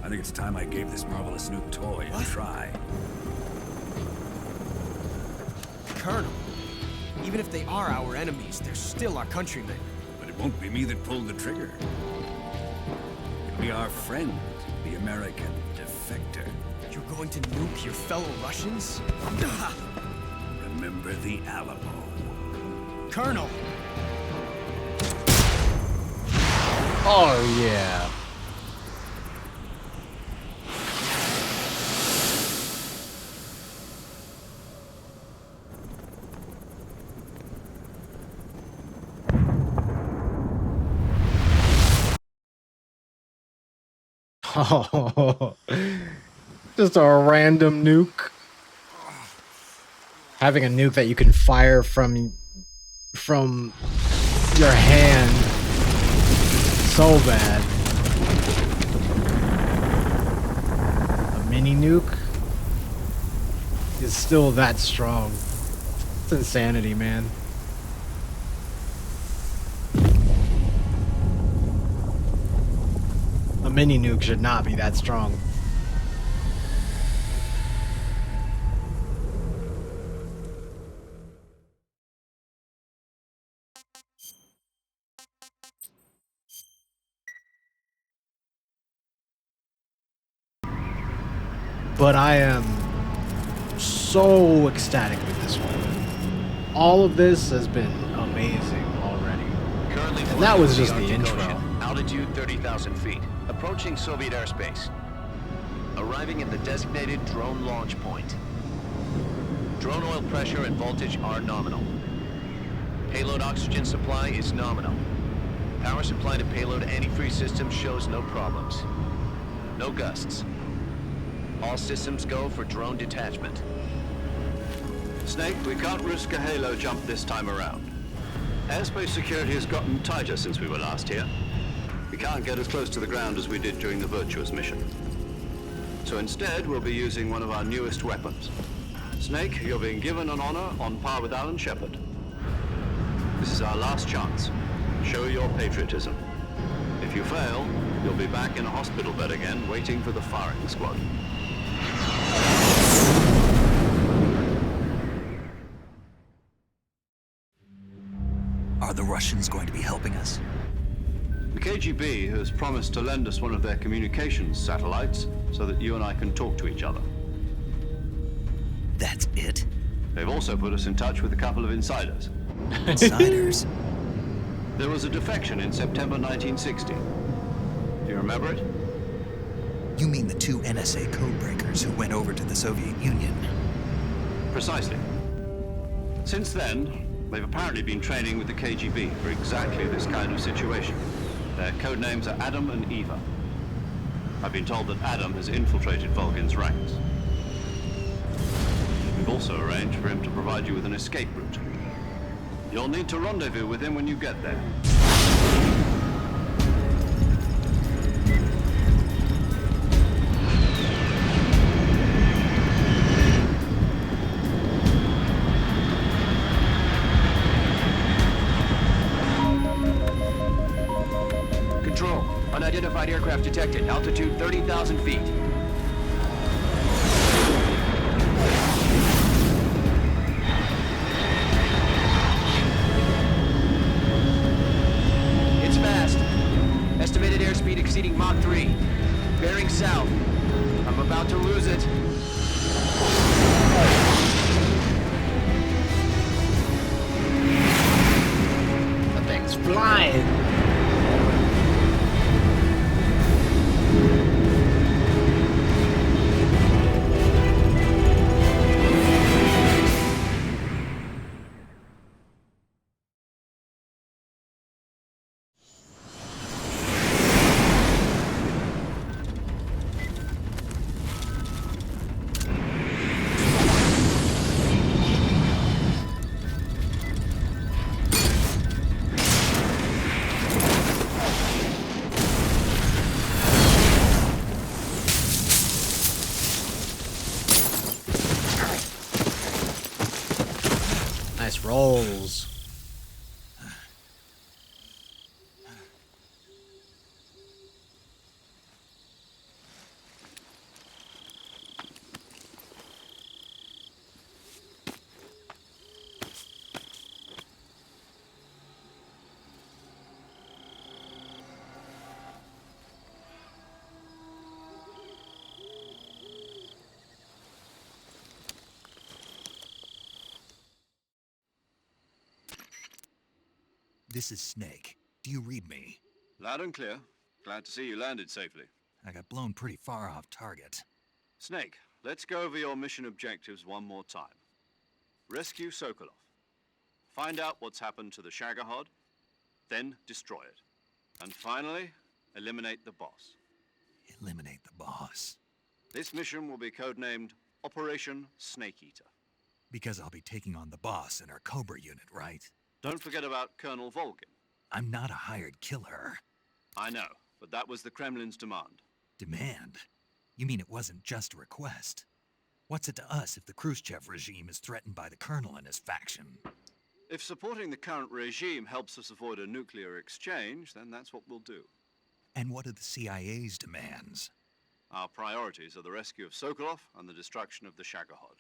I think it's time I gave this marvelous new toy a try. Colonel, even if they are our enemies, they're still our countrymen. But it won't be me that pulled the trigger. It'll be our friend, the American defector. You're going to nuke your fellow Russians? Remember the Alamo. Colonel! Oh, yeah. Oh, just a random nuke. Having a nuke that you can fire from your hand, so bad. A mini nuke is still that strong. It's insanity, man. A mini nuke should not be that strong. But I am so ecstatic with this one. All of this has been amazing already. Currently and that was just the Arctic intro. Ocean, altitude 30,000 feet. Approaching Soviet airspace. Arriving at the designated drone launch point. Drone oil pressure and voltage are nominal. Payload oxygen supply is nominal. Power supply to payload antifreeze system shows no problems. No gusts. All systems go for drone detachment. Snake, we can't risk a halo jump this time around. Airspace security has gotten tighter since we were last here. We can't get as close to the ground as we did during the Virtuous mission. So instead, we'll be using one of our newest weapons. Snake, you're being given an honor on par with Alan Shepard. This is our last chance. Show your patriotism. If you fail, you'll be back in a hospital bed again, waiting for the firing squad. Are the Russians going to be helping us? The KGB has promised to lend us one of their communications satellites so that you and I can talk to each other. That's it? They've also put us in touch with a couple of insiders. Insiders? There was a defection in September 1960. Do you remember it? You mean the two NSA codebreakers who went over to the Soviet Union? Precisely. Since then, they've apparently been training with the KGB for exactly this kind of situation. Their code names are Adam and Eva. I've been told that Adam has infiltrated Vulcan's ranks. We've also arranged for him to provide you with an escape route. You'll need to rendezvous with him when you get there. Control, unidentified aircraft detected. Altitude 30,000 feet. It's fast. Estimated airspeed exceeding Mach 3. Bearing south. I'm about to lose it. That thing's flying. Nice rolls. This is Snake. Do you read me? Loud and clear. Glad to see you landed safely. I got blown pretty far off target. Snake, let's go over your mission objectives one more time. Rescue Sokolov. Find out what's happened to the Shagohod, then destroy it. And finally, eliminate the boss. Eliminate the boss. This mission will be codenamed Operation Snake Eater. Because I'll be taking on the boss in our Cobra unit, right? Don't forget about Colonel Volgin. I'm not a hired killer. I know, but that was the Kremlin's demand. Demand? You mean it wasn't just a request? What's it to us if the Khrushchev regime is threatened by the Colonel and his faction? If supporting the current regime helps us avoid a nuclear exchange, then that's what we'll do. And what are the CIA's demands? Our priorities are the rescue of Sokolov and the destruction of the Shagohod.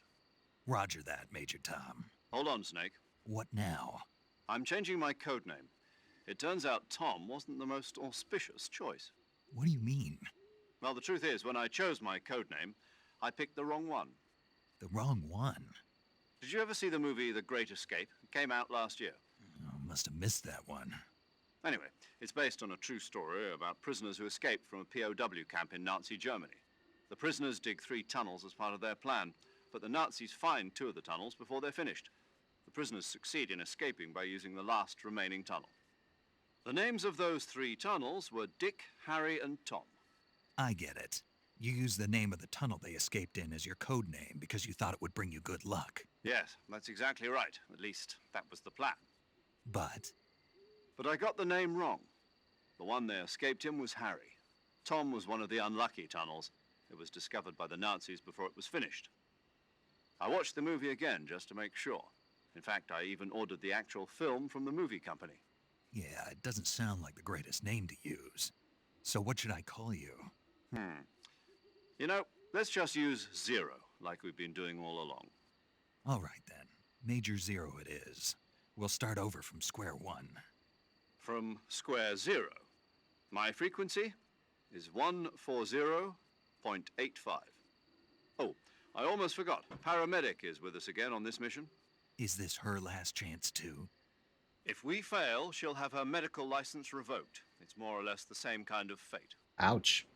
Roger that, Major Tom. Hold on, Snake. What now? I'm changing my codename. It turns out Tom wasn't the most auspicious choice. What do you mean? Well, the truth is, when I chose my codename, I picked the wrong one. The wrong one? Did you ever see the movie The Great Escape? It came out last year. Oh, must have missed that one. Anyway, it's based on a true story about prisoners who escaped from a POW camp in Nazi Germany. The prisoners dig 3 tunnels as part of their plan, but the Nazis find 2 of the tunnels before they're finished. The prisoners succeed in escaping by using the last remaining tunnel. The names of those 3 tunnels were Dick, Harry, and Tom. I get it. You used the name of the tunnel they escaped in as your code name because you thought it would bring you good luck. Yes, that's exactly right. At least, that was the plan. But I got the name wrong. The one they escaped in was Harry. Tom was one of the unlucky tunnels. It was discovered by the Nazis before it was finished. I watched the movie again just to make sure. In fact, I even ordered the actual film from the movie company. yeah, it doesn't sound like the greatest name to use. So what should I call you? You know, let's just use Zero, like we've been doing all along. All right then. Major Zero it is. We'll start over from square one. From square 0. My frequency is 140.85. Oh, I almost forgot. Paramedic is with us again on this mission. Is this her last chance too? If we fail, she'll have her medical license revoked. It's more or less the same kind of fate. Ouch.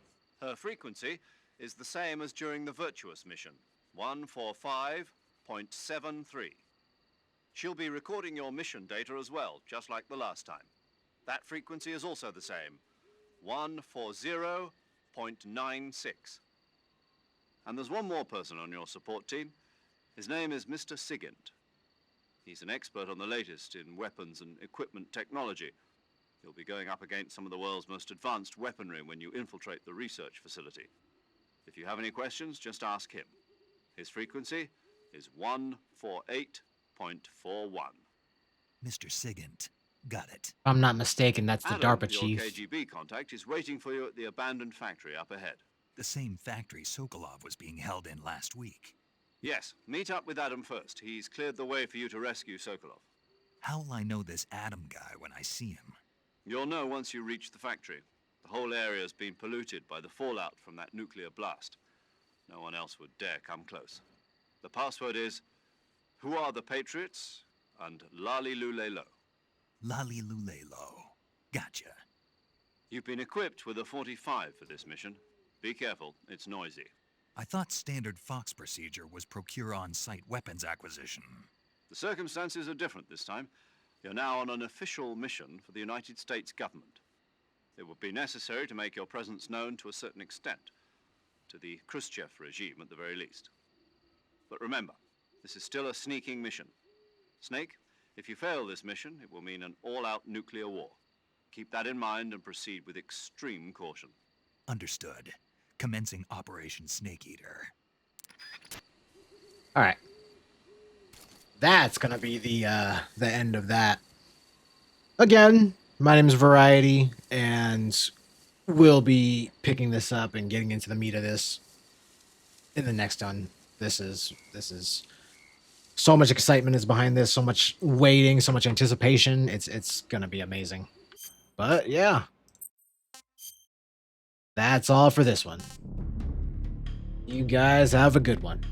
Her frequency is the same as during the Virtuous mission, 145.73. She'll be recording your mission data as well, just like the last time. That frequency is also the same, 140.85. 0.96. And there's one more person on your support team. His name is Mr. Sigint. He's an expert on the latest in weapons and equipment technology. You'll be going up against some of the world's most advanced weaponry when you infiltrate the research facility. If you have any questions, just ask him. His frequency is 148.41. Mr. Sigint. Got it. If I'm not mistaken, that's the Adam, DARPA your chief. KGB contact, is waiting for you at the abandoned factory up ahead. The same factory Sokolov was being held in last week. Yes, meet up with Adam first. He's cleared the way for you to rescue Sokolov. How will I know this Adam guy when I see him? You'll know once you reach the factory. The whole area's been polluted by the fallout from that nuclear blast. No one else would dare come close. The password is, "Who are the Patriots?" and Lali Lule Lo. Lali Lule Lo. Gotcha. You've been equipped with a 45 for this mission. Be careful, it's noisy. I thought standard Fox procedure was procure on-site weapons acquisition. The circumstances are different this time. You're now on an official mission for the United States government. It would be necessary to make your presence known to a certain extent, to the Khrushchev regime at the very least. But remember, this is still a sneaking mission. Snake, if you fail this mission, it will mean an all-out nuclear war. Keep that in mind and proceed with extreme caution. Understood. Commencing Operation Snake Eater. All right. That's gonna be the end of that. Again, my name is Variety, and we'll be picking this up and getting into the meat of this in the next one. This is so much excitement is behind this, so much waiting, so much anticipation. It's gonna be amazing. But yeah, that's all for this one. You guys have a good one.